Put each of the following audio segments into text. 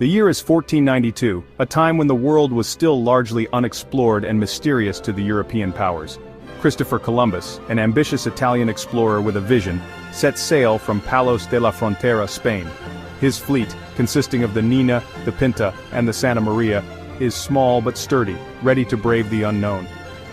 The year is 1492, a time when the world was still largely unexplored and mysterious to the European powers. Christopher Columbus, an ambitious Italian explorer with a vision, set sail from Palos de la Frontera, Spain. His fleet, consisting of the Nina, the Pinta, and the Santa Maria, is small but sturdy, ready to brave the unknown.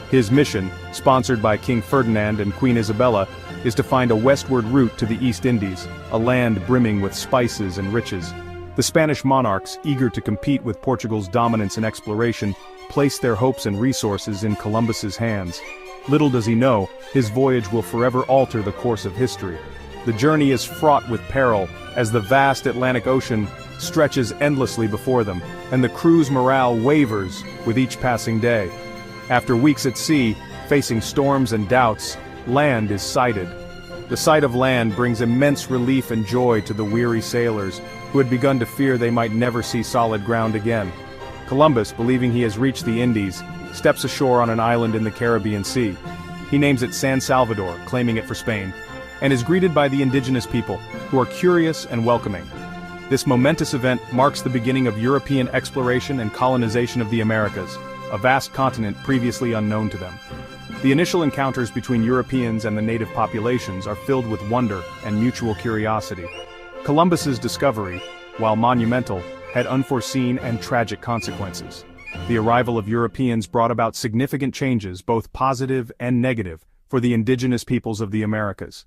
His mission, sponsored by King Ferdinand and Queen Isabella, is to find a westward route to the East Indies, a land brimming with spices and riches. The Spanish monarchs, eager to compete with Portugal's dominance in exploration, place their hopes and resources in Columbus's hands. Little does he know, his voyage will forever alter the course of history. The journey is fraught with peril, as the vast Atlantic Ocean stretches endlessly before them, and the crew's morale wavers with each passing day. After weeks at sea, facing storms and doubts, land is sighted. The sight of land brings immense relief and joy to the weary sailors, who had begun to fear they might never see solid ground again. Columbus, believing he has reached the Indies, steps ashore on an island in the Caribbean Sea. He names it San Salvador, claiming it for Spain, and is greeted by the indigenous people, who are curious and welcoming. This momentous event marks the beginning of European exploration and colonization of the Americas, a vast continent previously unknown to them. The initial encounters between Europeans and the native populations are filled with wonder and mutual curiosity. Columbus's discovery, while monumental, had unforeseen and tragic consequences. The arrival of Europeans brought about significant changes, both positive and negative, for the indigenous peoples of the Americas.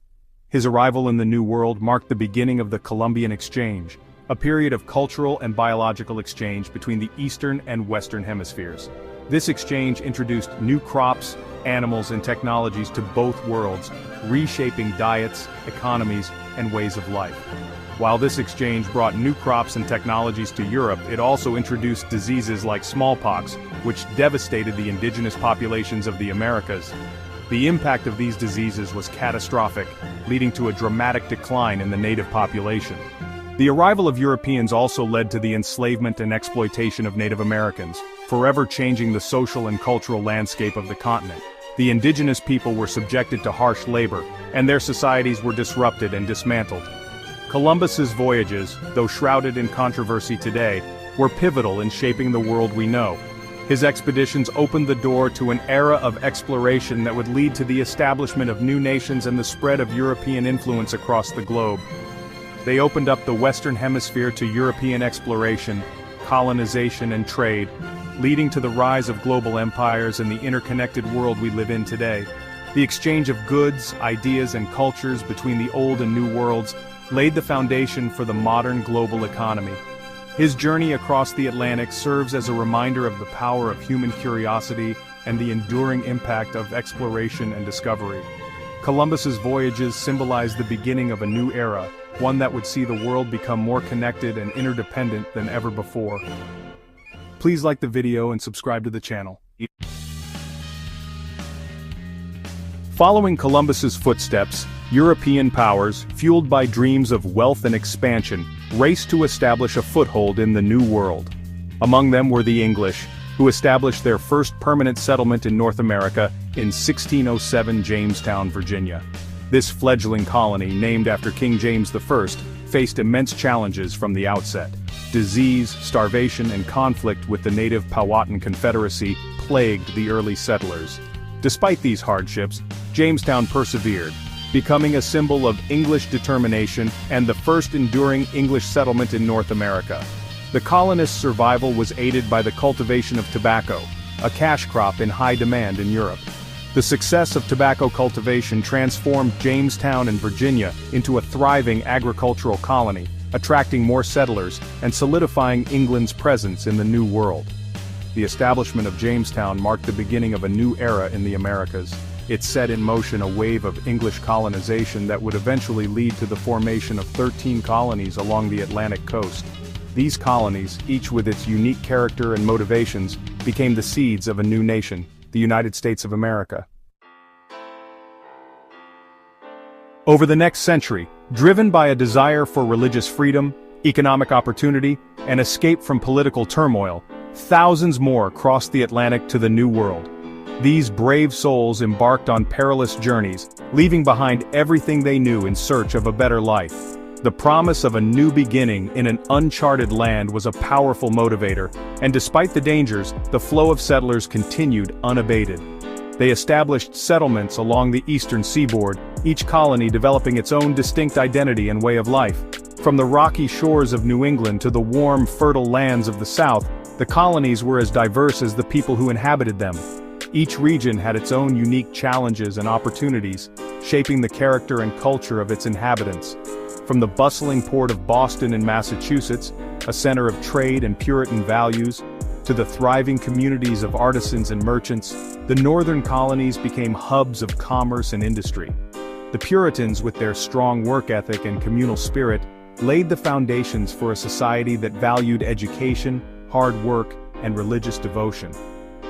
His arrival in the New World marked the beginning of the Columbian Exchange, a period of cultural and biological exchange between the Eastern and Western hemispheres. This exchange introduced new crops, animals, and technologies to both worlds, reshaping diets, economies, and ways of life. While this exchange brought new crops and technologies to Europe, it also introduced diseases like smallpox, which devastated the indigenous populations of the Americas. The impact of these diseases was catastrophic, leading to a dramatic decline in the native population. The arrival of Europeans also led to the enslavement and exploitation of Native Americans, forever changing the social and cultural landscape of the continent. The indigenous people were subjected to harsh labor, and their societies were disrupted and dismantled. Columbus's voyages, though shrouded in controversy today, were pivotal in shaping the world we know. His expeditions opened the door to an era of exploration that would lead to the establishment of new nations and the spread of European influence across the globe. They opened up the Western Hemisphere to European exploration, colonization, and trade, leading to the rise of global empires and the interconnected world we live in today. The exchange of goods, ideas, and cultures between the old and new worlds laid the foundation for the modern global economy. His journey across the Atlantic serves as a reminder of the power of human curiosity and the enduring impact of exploration and discovery. Columbus's voyages symbolize the beginning of a new era, one that would see the world become more connected and interdependent than ever before. Please like the video and subscribe to the channel. Following Columbus's footsteps, European powers, fueled by dreams of wealth and expansion, raced to establish a foothold in the New World. Among them were the English, who established their first permanent settlement in North America in 1607 Jamestown, Virginia. This fledgling colony, named after King James I, faced immense challenges from the outset. Disease, starvation, and conflict with the native Powhatan Confederacy plagued the early settlers. Despite these hardships, Jamestown persevered, becoming a symbol of English determination and the first enduring English settlement in North America. The colonists' survival was aided by the cultivation of tobacco, a cash crop in high demand in Europe. The success of tobacco cultivation transformed Jamestown and Virginia into a thriving agricultural colony, attracting more settlers and solidifying England's presence in the New World. The establishment of Jamestown marked the beginning of a new era in the Americas. It set in motion a wave of English colonization that would eventually lead to the formation of 13 colonies along the Atlantic coast. These colonies, each with its unique character and motivations, became the seeds of a new nation, the United States of America. Over the next century, driven by a desire for religious freedom, economic opportunity, and escape from political turmoil, thousands more crossed the Atlantic to the New World. These brave souls embarked on perilous journeys, leaving behind everything they knew in search of a better life. The promise of a new beginning in an uncharted land was a powerful motivator, and despite the dangers, the flow of settlers continued unabated. They established settlements along the eastern seaboard, each colony developing its own distinct identity and way of life. From the rocky shores of New England to the warm, fertile lands of the South, the colonies were as diverse as the people who inhabited them. Each region had its own unique challenges and opportunities, shaping the character and culture of its inhabitants. From the bustling port of Boston in Massachusetts, a center of trade and Puritan values, to the thriving communities of artisans and merchants, the northern colonies became hubs of commerce and industry. The Puritans, with their strong work ethic and communal spirit, laid the foundations for a society that valued education, hard work, and religious devotion.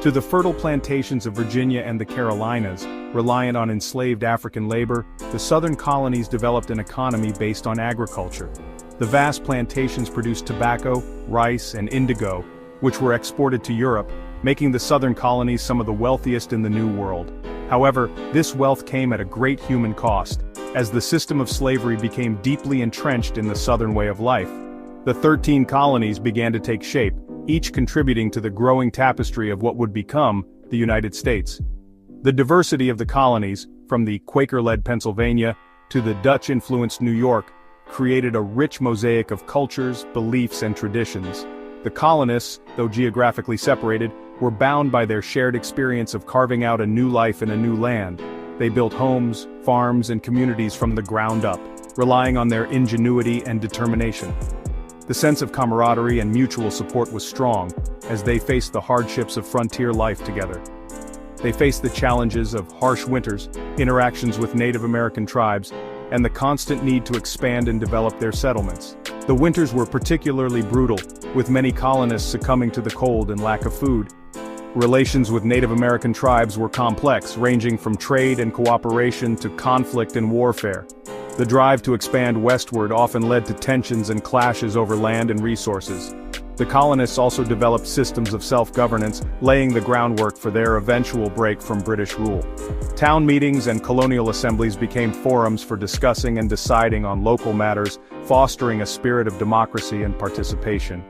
To the fertile plantations of Virginia and the Carolinas, reliant on enslaved African labor, the southern colonies developed an economy based on agriculture. The vast plantations produced tobacco, rice, and indigo, which were exported to Europe, making the southern colonies some of the wealthiest in the New World. However, this wealth came at a great human cost, as the system of slavery became deeply entrenched in the southern way of life. The 13 colonies began to take shape, each contributing to the growing tapestry of what would become the United States. The diversity of the colonies, from the Quaker-led Pennsylvania to the Dutch-influenced New York, created a rich mosaic of cultures, beliefs, and traditions. The colonists, though geographically separated, were bound by their shared experience of carving out a new life in a new land. They built homes, farms, and communities from the ground up, relying on their ingenuity and determination. The sense of camaraderie and mutual support was strong, as they faced the hardships of frontier life together. They faced the challenges of harsh winters, interactions with Native American tribes, and the constant need to expand and develop their settlements. The winters were particularly brutal, with many colonists succumbing to the cold and lack of food. Relations with Native American tribes were complex, ranging from trade and cooperation to conflict and warfare. The drive to expand westward often led to tensions and clashes over land and resources. The colonists also developed systems of self-governance, laying the groundwork for their eventual break from British rule. Town meetings and colonial assemblies became forums for discussing and deciding on local matters, fostering a spirit of democracy and participation.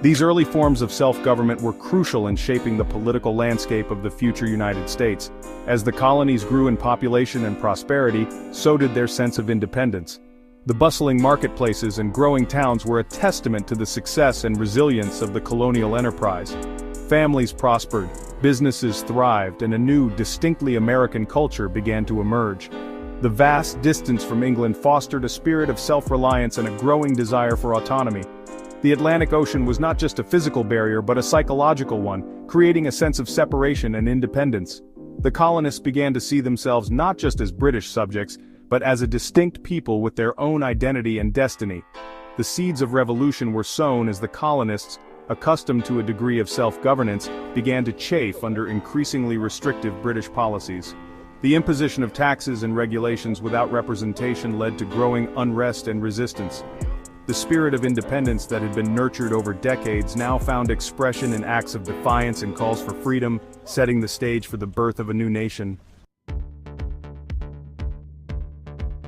These early forms of self-government were crucial in shaping the political landscape of the future United States. As the colonies grew in population and prosperity, so did their sense of independence. The bustling marketplaces and growing towns were a testament to the success and resilience of the colonial enterprise. Families prospered, businesses thrived, and a new, distinctly American culture began to emerge. The vast distance from England fostered a spirit of self-reliance and a growing desire for autonomy. The Atlantic Ocean was not just a physical barrier but a psychological one, creating a sense of separation and independence. The colonists began to see themselves not just as British subjects, but as a distinct people with their own identity and destiny. The seeds of revolution were sown as the colonists, accustomed to a degree of self-governance, began to chafe under increasingly restrictive British policies. The imposition of taxes and regulations without representation led to growing unrest and resistance. The spirit of independence that had been nurtured over decades now found expression in acts of defiance and calls for freedom, setting the stage for the birth of a new nation.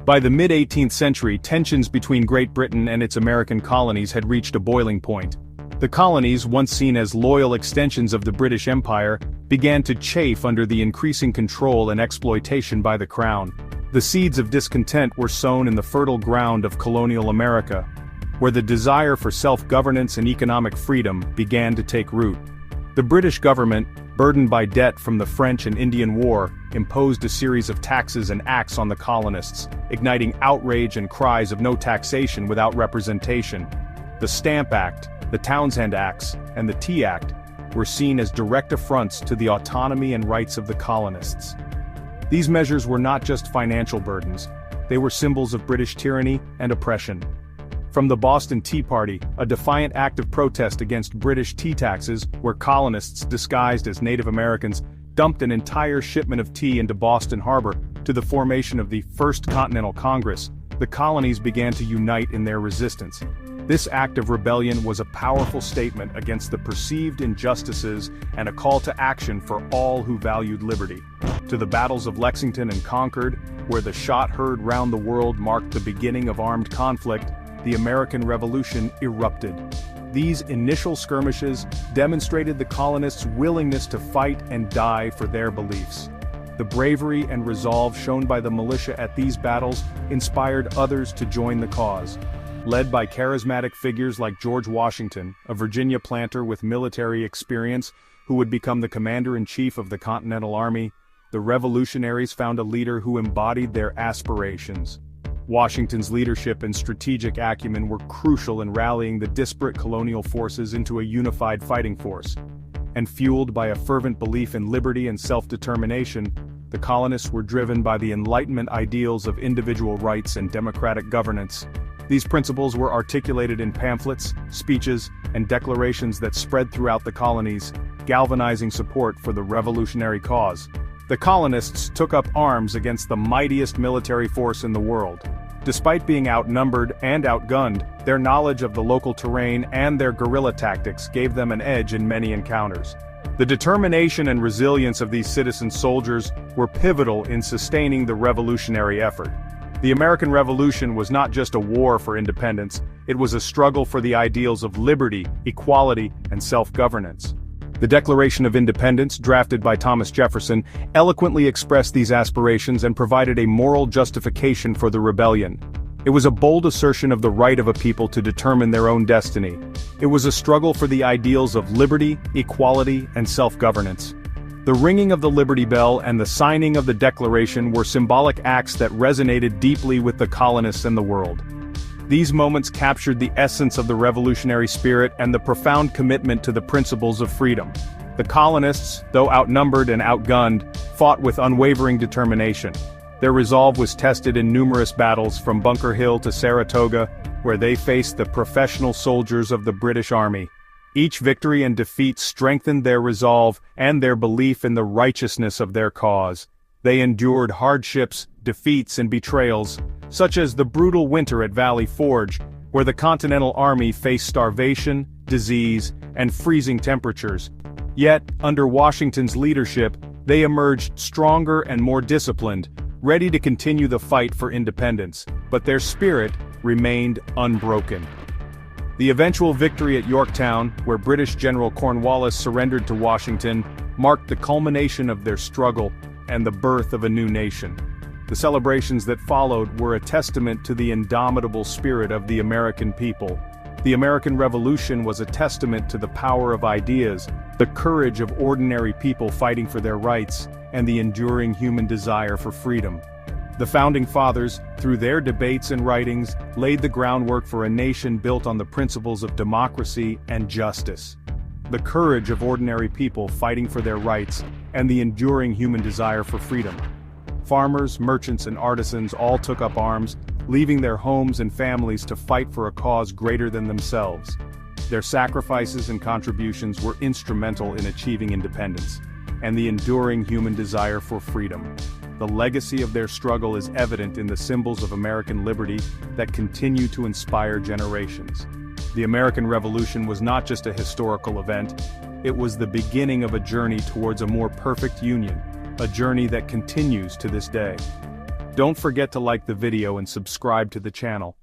By the mid-18th century, tensions between Great Britain and its American colonies had reached a boiling point. The colonies, once seen as loyal extensions of the British Empire, began to chafe under the increasing control and exploitation by the Crown. The seeds of discontent were sown in the fertile ground of colonial America, where the desire for self-governance and economic freedom began to take root. The British government, burdened by debt from the French and Indian War, imposed a series of taxes and acts on the colonists, igniting outrage and cries of no taxation without representation. The Stamp Act, the Townshend Acts, and the Tea Act were seen as direct affronts to the autonomy and rights of the colonists. These measures were not just financial burdens, they were symbols of British tyranny and oppression. From the Boston Tea Party, a defiant act of protest against British tea taxes, where colonists disguised as Native Americans dumped an entire shipment of tea into Boston Harbor, to the formation of the First Continental Congress, the colonies began to unite in their resistance. This act of rebellion was a powerful statement against the perceived injustices and a call to action for all who valued liberty. To the battles of Lexington and Concord, where the shot heard round the world marked the beginning of armed conflict, the American Revolution erupted. These initial skirmishes demonstrated the colonists' willingness to fight and die for their beliefs. The bravery and resolve shown by the militia at these battles inspired others to join the cause. Led by charismatic figures like George Washington, a Virginia planter with military experience who would become the commander-in-chief of the Continental Army, the revolutionaries found a leader who embodied their aspirations. Washington's leadership and strategic acumen were crucial in rallying the disparate colonial forces into a unified fighting force. And fueled by a fervent belief in liberty and self-determination, the colonists were driven by the Enlightenment ideals of individual rights and democratic governance. These principles were articulated in pamphlets, speeches, and declarations that spread throughout the colonies, galvanizing support for the revolutionary cause. The colonists took up arms against the mightiest military force in the world. Despite being outnumbered and outgunned, their knowledge of the local terrain and their guerrilla tactics gave them an edge in many encounters. The determination and resilience of these citizen soldiers were pivotal in sustaining the revolutionary effort. The American Revolution was not just a war for independence, it was a struggle for the ideals of liberty, equality, and self-governance. The Declaration of Independence, drafted by Thomas Jefferson, eloquently expressed these aspirations and provided a moral justification for the rebellion. It was a bold assertion of the right of a people to determine their own destiny. It was a struggle for the ideals of liberty, equality, and self-governance. The ringing of the Liberty Bell and the signing of the Declaration were symbolic acts that resonated deeply with the colonists and the world. These moments captured the essence of the revolutionary spirit and the profound commitment to the principles of freedom. The colonists, though outnumbered and outgunned, fought with unwavering determination. Their resolve was tested in numerous battles from Bunker Hill to Saratoga, where they faced the professional soldiers of the British Army. Each victory and defeat strengthened their resolve and their belief in the righteousness of their cause. They endured hardships, defeats, and betrayals, such as the brutal winter at Valley Forge, where the Continental Army faced starvation, disease, and freezing temperatures. Yet, under Washington's leadership, they emerged stronger and more disciplined, ready to continue the fight for independence, but their spirit remained unbroken. The eventual victory at Yorktown, where British General Cornwallis surrendered to Washington, marked the culmination of their struggle and the birth of a new nation. The celebrations that followed were a testament to the indomitable spirit of the American people. The American Revolution was a testament to the power of ideas, the courage of ordinary people fighting for their rights, and the enduring human desire for freedom. The Founding Fathers, through their debates and writings, laid the groundwork for a nation built on the principles of democracy and justice. The courage of ordinary people fighting for their rights, and the enduring human desire for freedom. Farmers, merchants, and artisans all took up arms, leaving their homes and families to fight for a cause greater than themselves. Their sacrifices and contributions were instrumental in achieving independence, and the enduring human desire for freedom. The legacy of their struggle is evident in the symbols of American liberty that continue to inspire generations. The American Revolution was not just a historical event, it was the beginning of a journey towards a more perfect union, a journey that continues to this day. Don't forget to like the video and subscribe to the channel.